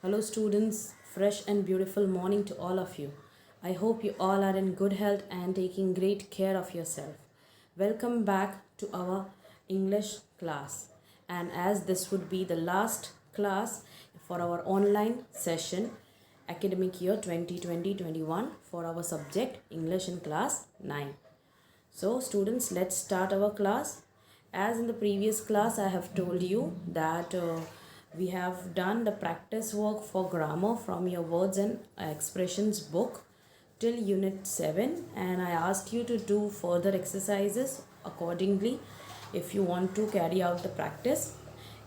Hello, students. Fresh and beautiful morning to all of you. I hope you all are in good health and taking great care of yourself. Welcome back to our English class. And as this would be the last class for our online session, academic year 2020-21 for our subject English in class 9. So, students, let's start our class. As in the previous class, I have told you that we have done the practice work for grammar from your words and expressions book till unit 7, and I asked you to do further exercises accordingly if you want to carry out the practice.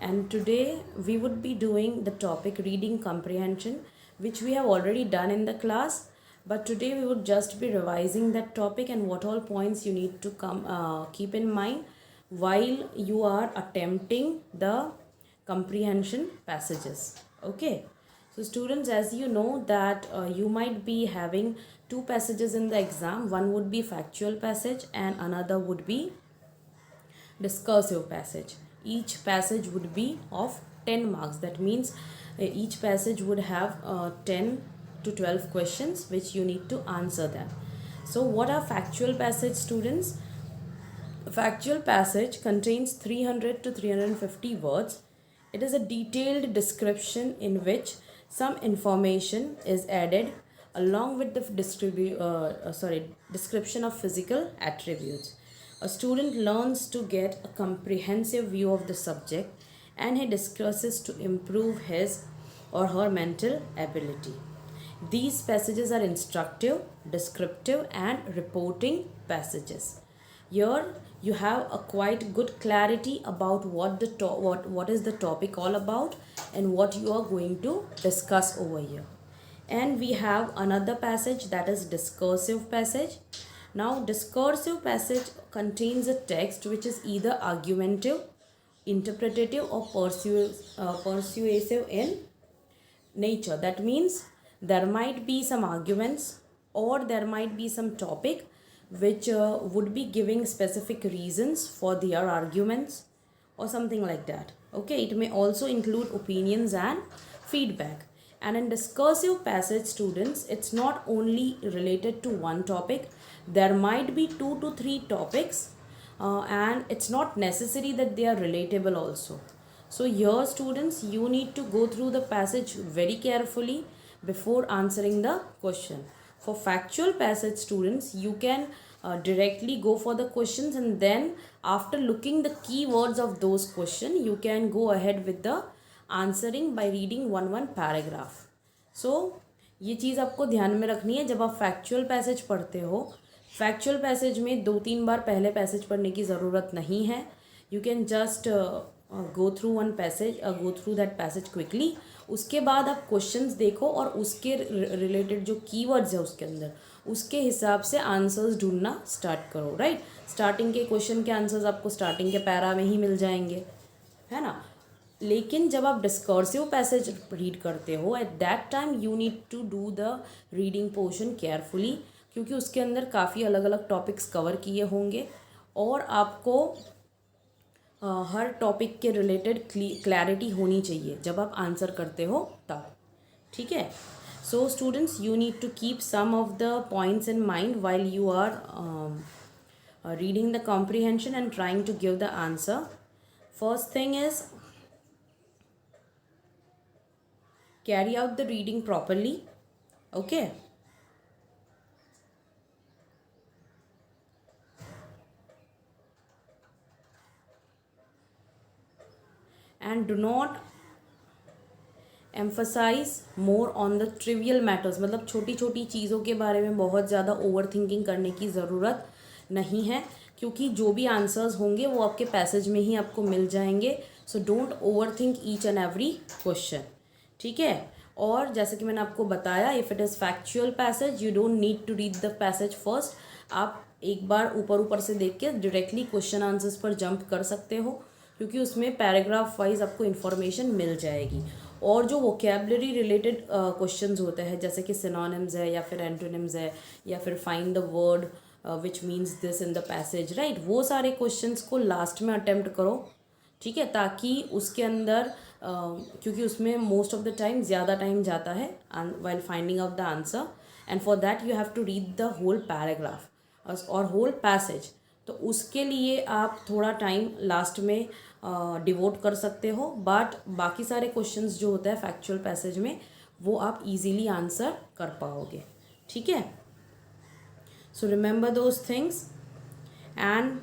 And today we would be doing the topic reading comprehension, which we have already done in the class, but today we would just be revising that topic and what all points you need to keep in mind while you are attempting the comprehension passages. Okay, so students, as you know that you might be having two passages in the exam. One would be factual passage and another would be discursive passage. Each passage would be of 10 marks. That means each passage would have 10 to 12 questions which you need to answer them. So what are factual passage, students? A factual passage contains 300 to 350 words. It is a detailed description in which some information is added along with the description of physical attributes. A student learns to get a comprehensive view of the subject and he discusses to improve his or her mental ability. These passages are instructive, descriptive, and reporting passages. Here you have a quite good clarity about what is the topic all about and what you are going to discuss over here. And we have another passage, that is discursive passage. Now discursive passage contains a text which is either argumentative, interpretative, or persuasive in nature. That means there might be some arguments or there might be some topic which would be giving specific reasons for their arguments or something like that. Okay, it may also include opinions and feedback. And in discursive passage, students, it's not only related to one topic. There might be 2 to 3 topics and it's not necessary that they are relatable also. So here, students, you need to go through the passage very carefully before answering the question. For factual passage, students, you can directly go for the questions, and then after looking the keywords of those questions, you can go ahead with the answering by reading one paragraph. So ये चीज़ आपको ध्यान में रखनी है जब आप factual passage पढ़ते हो. फैक्चुअल पैसेज में 2-3 बार पहले पैसेज पढ़ने की ज़रूरत नहीं है. You can just go through one passage, go through that passage quickly. उसके बाद आप क्वेश्चंस देखो और उसके रिलेटेड जो कीवर्ड्स है उसके अंदर, उसके हिसाब से आंसर्स ढूंढना स्टार्ट करो. राइट, स्टार्टिंग के क्वेश्चन के आंसर्स आपको स्टार्टिंग के पैरा में ही मिल जाएंगे, है ना. लेकिन जब आप डिस्कर्सिव पैसेज रीड करते हो, at that time you need to do the reading portion carefully, क्योंकि उसके अंदर काफ़ी अलग अलग टॉपिक्स कवर किए होंगे और आपको हर टॉपिक के रिलेटेड क्लैरिटी होनी चाहिए जब आप आंसर करते हो तब. ठीक है. So students, you need to keep some of the points in mind while you are reading the comprehension and trying to give the answer. First thing is, carry out the reading properly. Okay. And do not emphasize more on the trivial matters. मतलब छोटी छोटी चीज़ों के बारे में बहुत ज़्यादा over thinking करने की ज़रूरत नहीं है, क्योंकि जो भी आंसर्स होंगे वो आपके पैसेज में ही आपको मिल जाएंगे. So don't over think each and every question. ठीक है. और जैसे कि मैंने आपको बताया, if it is factual passage, you don't need to read the passage first. आप एक बार ऊपर से देख के डायरेक्टली क्वेश्चन आंसर्स पर जंप कर सकते हो, क्योंकि उसमें पैराग्राफ वाइज आपको इन्फॉर्मेशन मिल जाएगी. और जो वोकेबलरी रिलेटेड क्वेश्चंस होते हैं, जैसे कि सिनोनिम्स है या फिर एंटोनिम्स है या फिर find the word which means this in the passage, right, वो सारे क्वेश्चंस को लास्ट में अटेम्प्ट करो. ठीक है, ताकि उसके अंदर क्योंकि उसमें मोस्ट ऑफ द टाइम ज़्यादा टाइम जाता है while finding out the answer, and for that you have to read the whole paragraph और होल पैसेज. तो उसके लिए आप थोड़ा टाइम लास्ट में डिवोट कर सकते हो, बट बाकी सारे क्वेश्चंस जो होता है फैक्चुअल पैसेज में वो आप इजीली आंसर कर पाओगे. ठीक है. So remember those things. And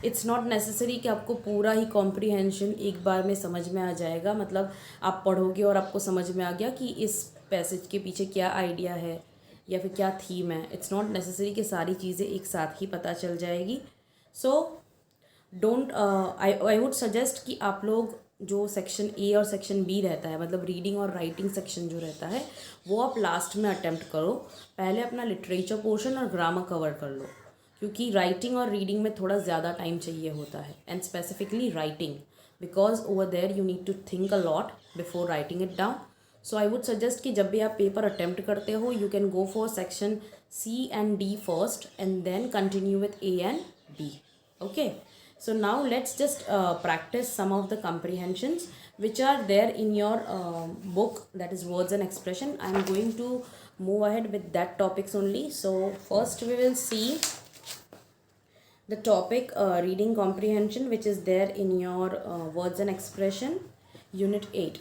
it's not necessary कि आपको पूरा ही कॉम्प्रीहेंशन एक बार में समझ में आ जाएगा. मतलब आप पढ़ोगे और आपको समझ में आ गया कि इस पैसेज के पीछे क्या आइडिया है या फिर क्या थीम है. इट्स नॉट नेसेसरी कि सारी चीज़ें एक साथ ही पता चल जाएगी. So don't I would suggest कि आप लोग जो सेक्शन ए और सेक्शन बी रहता है, मतलब रीडिंग और राइटिंग सेक्शन जो रहता है, वो आप लास्ट में अटेम्प्ट करो. पहले अपना लिटरेचर पोर्शन और ग्रामर कवर कर लो, क्योंकि राइटिंग और रीडिंग में थोड़ा ज़्यादा टाइम चाहिए होता है. And specifically writing, because over there you need to think a lot before writing it down. So I would suggest कि जब भी आप पेपर अटेम्प्ट करते हो, you can go for section C and D first and then continue with A and B. Okay, so now let's just practice some of the comprehensions which are there in your book, that is words and expression. I am going to move ahead with that topics only. So first we will see the topic reading comprehension, which is there in your words and expression unit 8.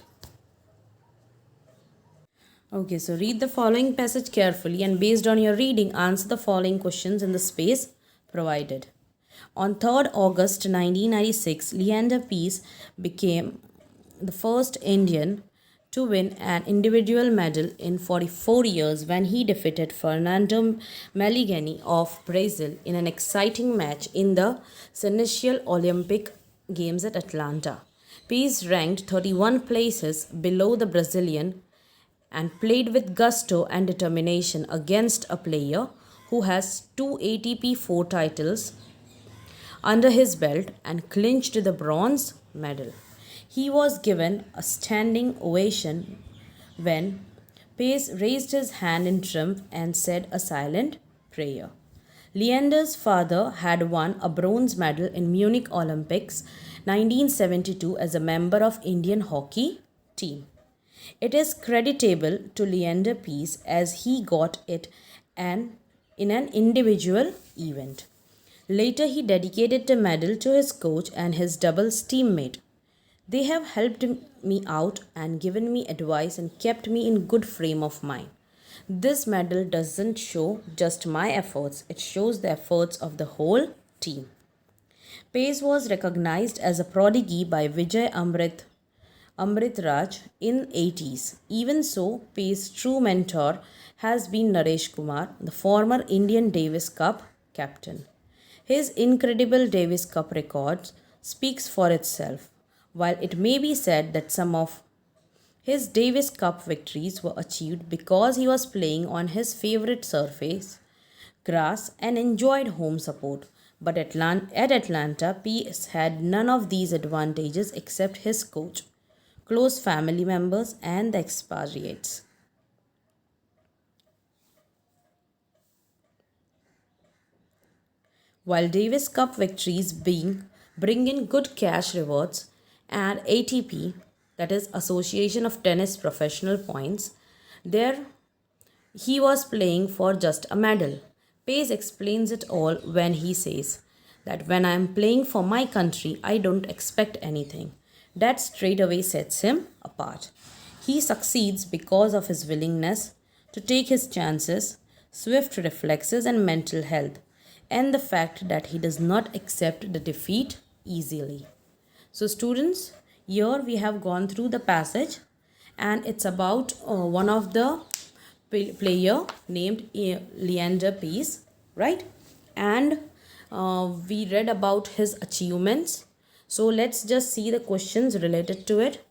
Okay, so read the following passage carefully and based on your reading answer the following questions in the space provided. On 3rd August 1996, Leander Pease became the first Indian to win an individual medal in 44 years when he defeated Fernando Meligeni of Brazil in an exciting match in the Centennial Olympic Games at Atlanta. Pease ranked 31 places below the Brazilian and played with gusto and determination against a player who has 2 ATP 4 titles under his belt and clinched the bronze medal. He was given a standing ovation when Pace raised his hand in triumph and said a silent prayer. Leander's father had won a bronze medal in Munich Olympics 1972 as a member of Indian hockey team. It is creditable to Leander Pease as he got it in an individual event. Later, he dedicated the medal to his coach and his doubles teammate. They have helped me out and given me advice and kept me in good frame of mind. This medal doesn't show just my efforts, it shows the efforts of the whole team. Pace was recognized as a prodigy by Vijay Amrit Raj in 80s. Even so, Pace's true mentor has been Naresh Kumar, the former Indian Davis Cup captain. His incredible Davis Cup record speaks for itself. While it may be said that some of his Davis Cup victories were achieved because he was playing on his favorite surface, grass, and enjoyed home support, but at Atlanta, Pease had none of these advantages except his coach, close family members, and the expatriates. While Davis Cup victories bring in good cash rewards and ATP, that is Association of Tennis Professional points, there he was playing for just a medal. Pace explains it all when he says that when I am playing for my country, I don't expect anything. That straight away sets him apart. He succeeds because of his willingness to take his chances, swift reflexes, and mental health, and the fact that he does not accept the defeat easily. So students, here we have gone through the passage, and it's about one of the player named Leander Pease, right? And we read about his achievements. So let's just see the questions related to it.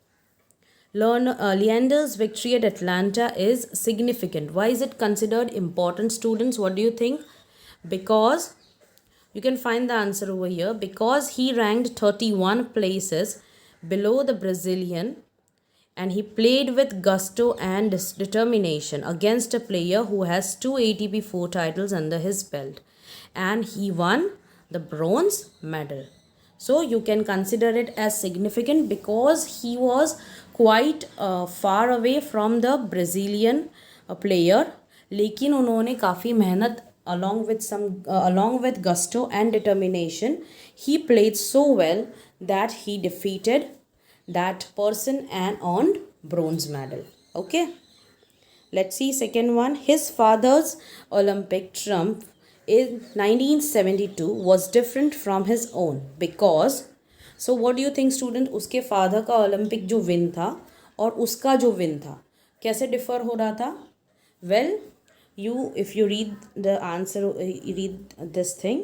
Leander's victory at Atlanta is significant. Why is it considered important, students? What do you think? Because you can find the answer over here. Because he ranked 31 places below the Brazilian and he played with gusto and determination against a player who has 2 ATP 4 titles under his belt, and he won the bronze medal. So you can consider it as significant because he was quite far away from the Brazilian player, लेकिन उन्होंने काफ़ी मेहनत along with gusto and determination, he played so well that he defeated that person and earned bronze medal. Okay, let's see second one. His father's Olympic triumph in 1972 was different from his own because, so what do you think student, उसके father का Olympic जो win था और उसका जो win था कैसे differ हो रहा था? Well, if you read the answer, you read this thing,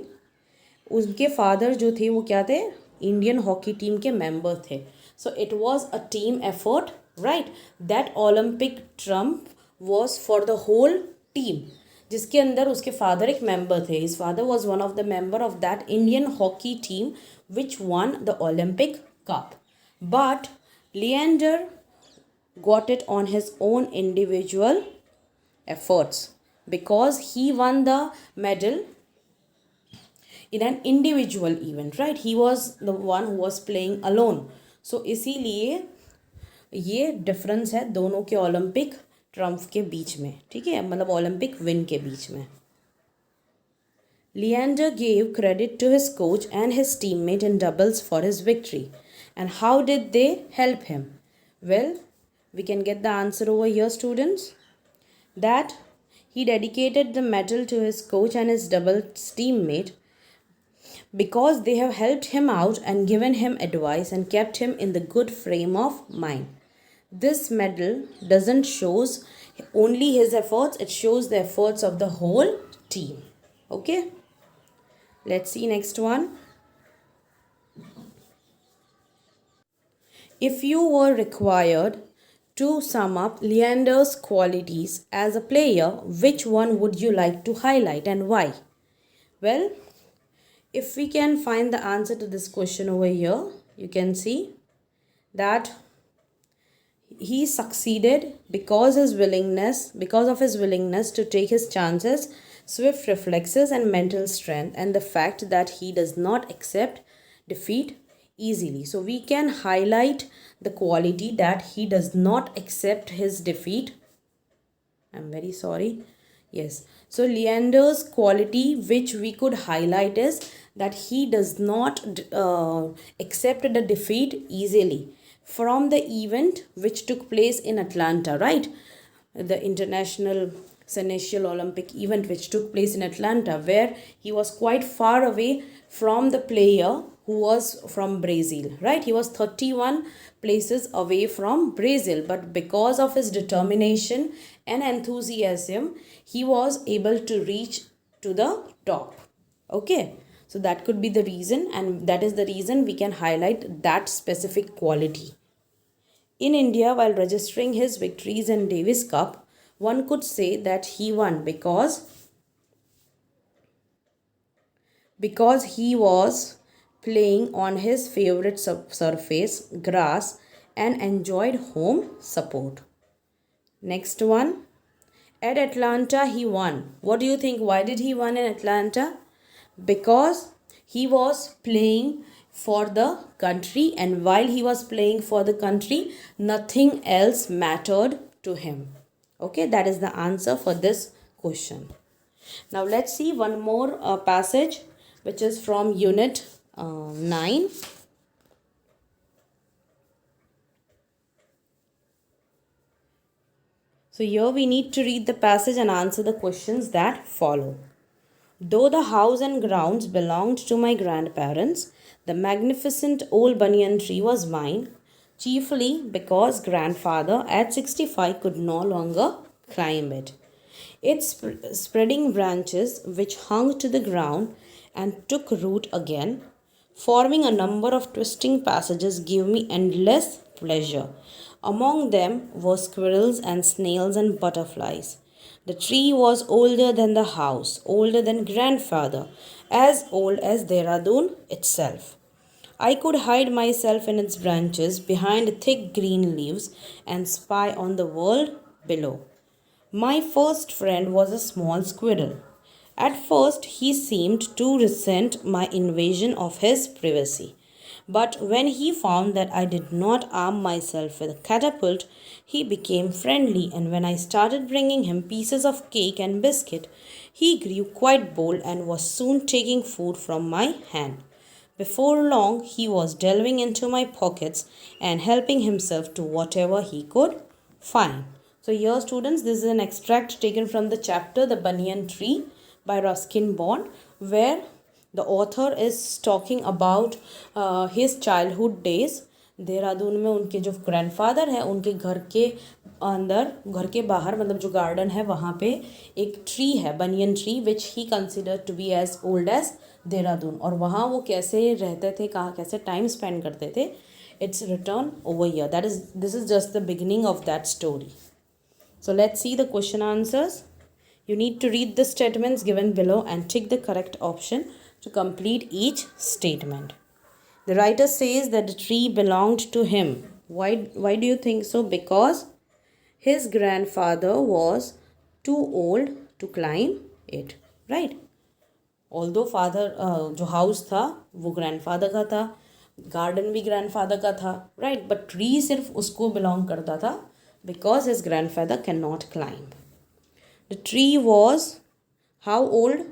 उनके फादर जो थे वो क्या थे? इंडियन हॉकी टीम के मेंबर थे. So it was a team effort, right. That Olympic trump was for the whole team, जिसके अंदर उसके फादर एक मेंबर थे. His father was one of the member of that Indian hockey team which won the Olympic cup. But Leander got it on his own individual efforts because he won the medal in an individual event, right? He was the one who was playing alone. So इसीलिए ये difference है दोनों के Olympic Trump के बीच में, ठीक है, मतलब ओलंपिक विन के बीच में. Leander gave credit to his coach and his teammate in doubles for his victory. And how did they help him? Well, we can get the answer over here, students. That he dedicated the medal to his coach and his doubles teammate because they have helped him out and given him advice and kept him in the good frame of mind. This medal doesn't shows only his efforts, it shows the efforts of the whole team. Okay, let's see next one. If you were required to sum up Leander's qualities as a player, which one would you like to highlight and why? Well, if we can find the answer to this question over here, you can see that he succeeded because of his willingness to take his chances, swift reflexes and mental strength, and the fact that he does not accept defeat easily. So we can highlight the quality that he does not accept his defeat. I'm very sorry. Yes. So Leander's quality which we could highlight is that he does not accept the defeat easily. From the event which took place in Atlanta, right? The International Senacial Olympic event which took place in Atlanta, where he was quite far away from the player who was from Brazil, right? He was 31 places away from Brazil, but because of his determination and enthusiasm, he was able to reach to the top. Okay, so that could be the reason, and that is the reason we can highlight that specific quality. In India, while registering his victories in Davis Cup, one could say that he won because he was playing on his favorite surface, grass, and enjoyed home support. Next one. At Atlanta, he won. What do you think? Why did he win in Atlanta? Because he was playing for the country, and while he was playing for the country, nothing else mattered to him. Okay, that is the answer for this question. Now let's see one more passage which is from unit 9. So here we need to read the passage and answer the questions that follow. Though the house and grounds belonged to my grandparents, the magnificent old banyan tree was mine, chiefly because grandfather at 65 could no longer climb it. Its spreading branches, which hung to the ground and took root again, forming a number of twisting passages, gave me endless pleasure. Among them were squirrels and snails and butterflies. The tree was older than the house, older than grandfather, as old as Dehradun itself. I could hide myself in its branches behind thick green leaves and spy on the world below. My first friend was a small squirrel. At first, he seemed to resent my invasion of his privacy, But when he found that I did not arm myself with a catapult, he became friendly, and when I started bringing him pieces of cake and biscuit, he grew quite bold and was soon taking food from my hand. Before long, he was delving into my pockets and helping himself to whatever he could find. So, here, students, this is an extract taken from the chapter The Banyan Tree by Ruskin Bond, where the author is talking about his childhood days. Dehradun में उनके जो grandfather है उनके घर के अंदर, घर के बाहर, मतलब जो गार्डन है वहाँ पे एक ट्री है, banyan tree, which he consider to be as old as Dehradun, और वहाँ वो कैसे रहते थे, कहाँ कैसे टाइम स्पेंड करते थे. It's return over here. That is, this is just the beginning of that story. So let's see the question answers. You need to read the statements given below and tick the correct option to complete each statement. The writer says that the tree belonged to him. Why do you think so? Because his grandfather was too old to climb it. Right? Although father जो house था वो grandfather का था, garden भी grandfather का था, right? But tree सिर्फ उसको belong करता था because his grandfather cannot climb. The tree was how old?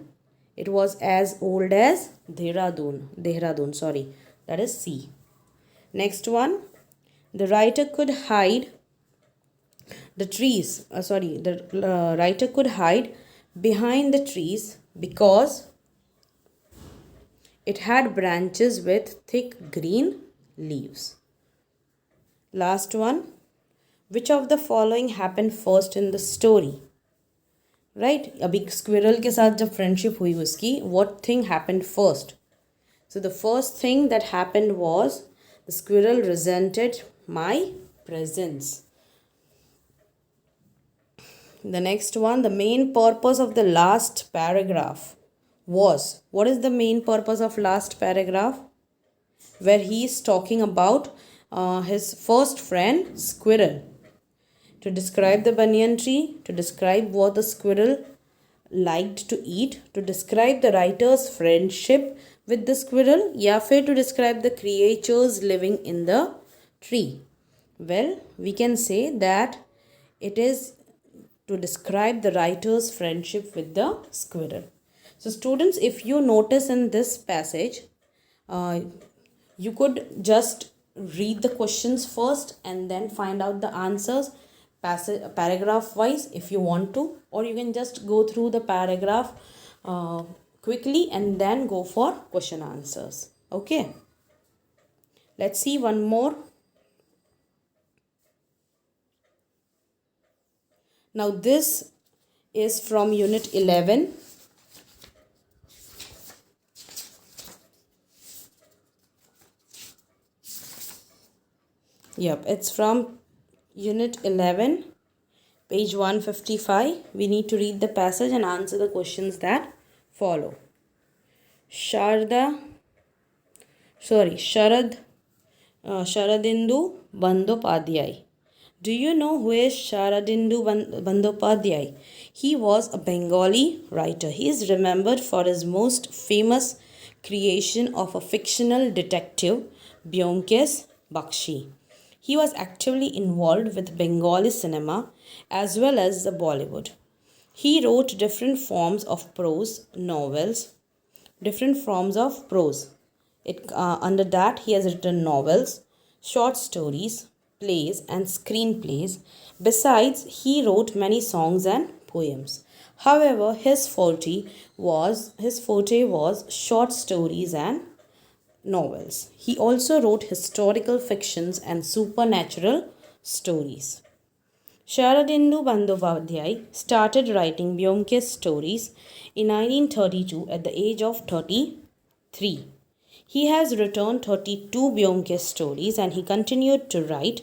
It was as old as Dehradun, sorry. That is C. Next one. The writer could hide the trees. The writer could hide behind the trees because it had branches with thick green leaves. Last one. Which of the following happened first in the story? Right? अभी squirrel के साथ जब friendship हुई उसकी, what thing happened first? So the first thing that happened was the squirrel resented my presence. The next one, the main purpose of the last paragraph was, what is the main purpose of last paragraph? Where he is talking about his first friend, squirrel. To describe the banyan tree, to describe what the squirrel liked to eat, to describe the writer's friendship with the squirrel, या फिर to describe the creatures living in the tree. Well, we can say that it is to describe the writer's friendship with the squirrel. So students, if you notice in this passage, you could just read the questions first and then find out the answers paragraph wise if you want to, or you can just go through the paragraph quickly and then go for question answers. Okay, let's see one more. Now this is from unit 11. Yep, it's from Unit 11, page 155. We need to read the passage and answer the questions that follow. Sharadindu Bandyopadhyay. Do you know who is Sharadindu Bandyopadhyay? He was a Bengali writer. He is remembered for his most famous creation of a fictional detective, Byomkesh Bakshi. He was actively involved with Bengali cinema as well as the Bollywood. He wrote different forms of prose novels, different forms of prose. Under that, he has written novels, short stories, plays, and screenplays. Besides, he wrote many songs and poems. However, his forte was short stories and novels. He also wrote historical fictions and supernatural stories. Sharadindu Bandyopadhyay started writing Byomkesh stories in 1932 at the age of 33. He has written 32 Byomkesh stories and he continued to write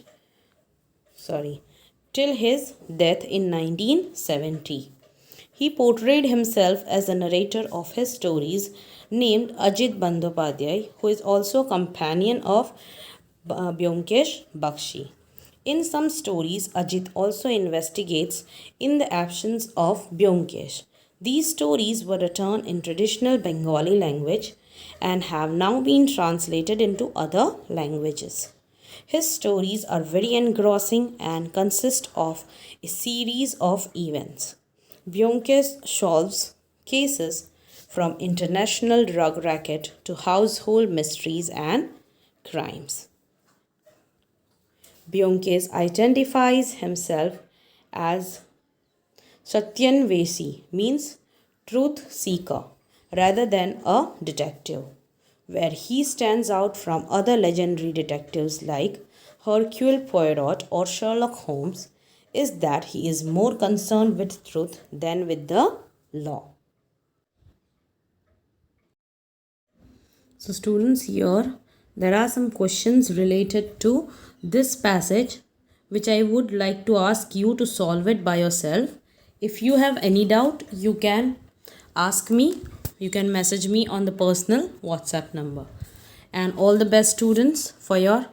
till his death in 1970. He portrayed himself as the narrator of his stories named Ajit Bandyopadhyay, who is also a companion of Byomkesh Bakshi. In some stories, Ajit also investigates in the absence of Byomkesh. These stories were written in traditional Bengali language and have now been translated into other languages. His stories are very engrossing and consist of a series of events. Bjonkes solves cases from international drug racket to household mysteries and crimes. Bjonkes identifies himself as Satyanvesi, means truth seeker, rather than a detective. Where he stands out from other legendary detectives like Hercule Poirot or Sherlock Holmes is that he is more concerned with truth than with the law. So, students, here there are some questions related to this passage which I would like to ask you to solve it by yourself. If you have any doubt, you can ask me. You can message me on the personal WhatsApp number. And all the best, students, for your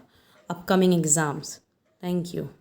upcoming exams. Thank you.